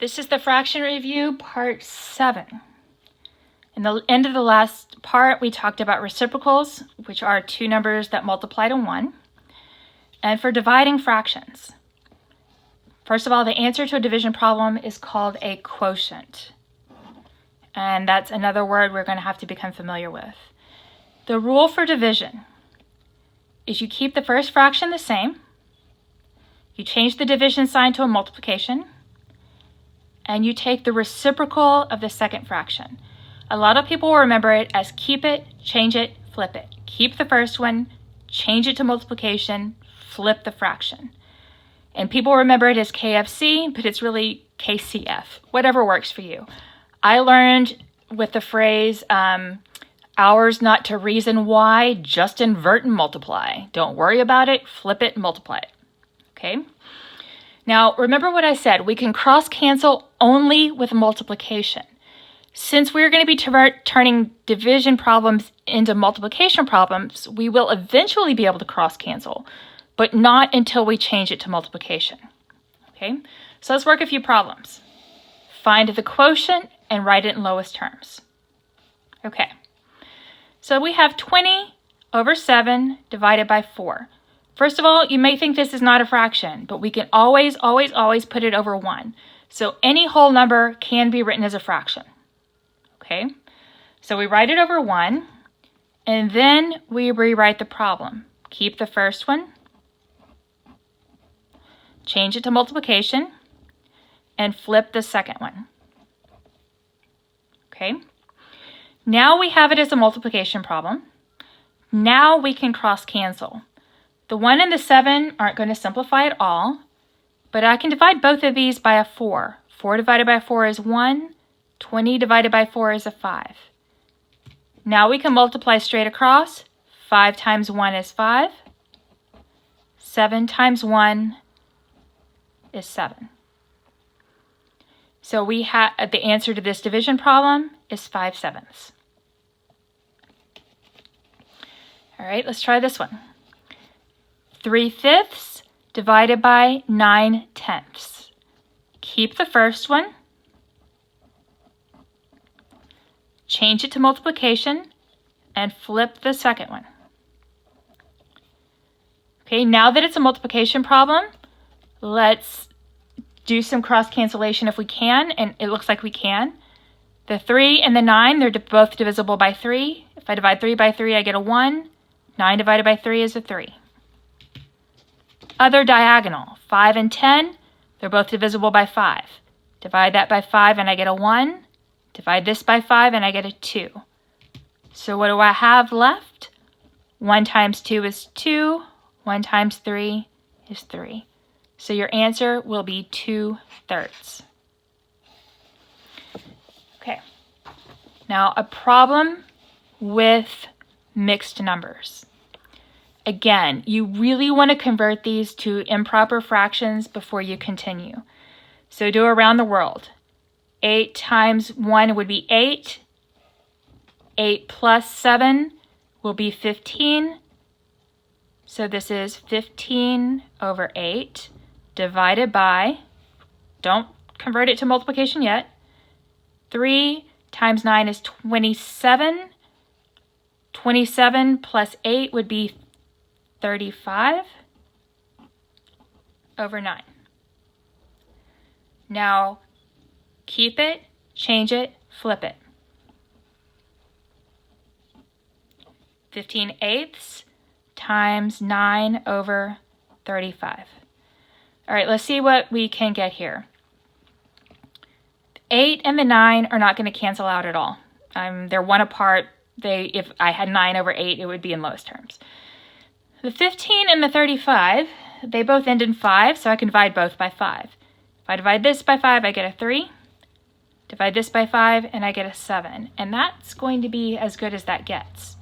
This is the fraction review, part 7. In the end of the last part, we talked about reciprocals, which are two numbers that multiply to 1, and for dividing fractions. First of all, the answer to a division problem is called a quotient. And that's another word we're going to have to become familiar with. The rule for division is you keep the first fraction the same, you change the division sign to a multiplication, and you take the reciprocal of the second fraction. A lot of people will remember it as keep it, change it, flip it. Keep the first one, change it to multiplication, flip the fraction. And people remember it as KFC, but it's really KCF, whatever works for you. I learned with the phrase, ours not to reason why, just invert and multiply. Don't worry about it, flip it, multiply it. Okay? Now, remember what I said, we can cross-cancel only with multiplication. Since we're going to be turning division problems into multiplication problems, we will eventually be able to cross-cancel, but not until we change it to multiplication. Okay? So let's work a few problems. Find the quotient and write it in lowest terms. Okay. So we have 20 over 7 divided by 4. First of all, you may think this is not a fraction, but we can always put it over 1. So any whole number can be written as a fraction. Okay? So we write it over 1, and then we rewrite the problem. Keep the first one, change it to multiplication, and flip the second one. Okay? Now we have it as a multiplication problem. Now we can cross-cancel. The 1 and the 7 aren't going to simplify at all, but I can divide both of these by a 4. 4 divided by 4 is 1. 20 divided by 4 is a 5. Now we can multiply straight across. 5 times 1 is 5. 7 times 1 is 7. So we have the answer to this division problem is 5/7. All right, let's try this one. 3/5 divided by 9/10. Keep the first one, change it to multiplication, and flip the second one. Okay, now that it's a multiplication problem, let's do some cross-cancellation if we can, and it looks like we can. The 3 and the 9, they're both divisible by 3. If I divide 3 by 3, I get a 1. 9 divided by 3 is a 3. Other diagonal, 5 and 10, they're both divisible by 5. Divide that by 5 and I get a 1. Divide this by 5 and I get a 2. So what do I have left? 1 times 2 is 2. 1 times 3 is 3. So your answer will be 2/3. Okay. Now a problem with mixed numbers. Again, you really want to convert these to improper fractions before you continue. So do around the world. 8 times 1 would be 8. 8 plus 7 will be 15. So this is 15 over 8 divided by, don't convert it to multiplication yet, 3 times 9 is 27. 27 plus 8 would be 35 over 9. Now, keep it, change it, flip it. 15/8 times 9 over 35. All right, let's see what we can get here. 8 and the 9 are not going to cancel out at all. They're 1 apart. If I had 9 over 8, it would be in lowest terms. The 15 and the 35, they both end in 5, so I can divide both by 5. If I divide this by 5, I get a 3. Divide this by 5, and I get a 7. And that's going to be as good as that gets.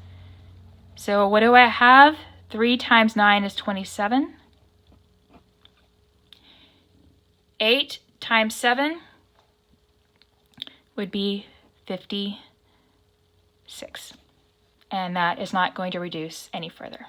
So what do I have? 3 times 9 is 27. 8 times 7 would be 56. And that is not going to reduce any further.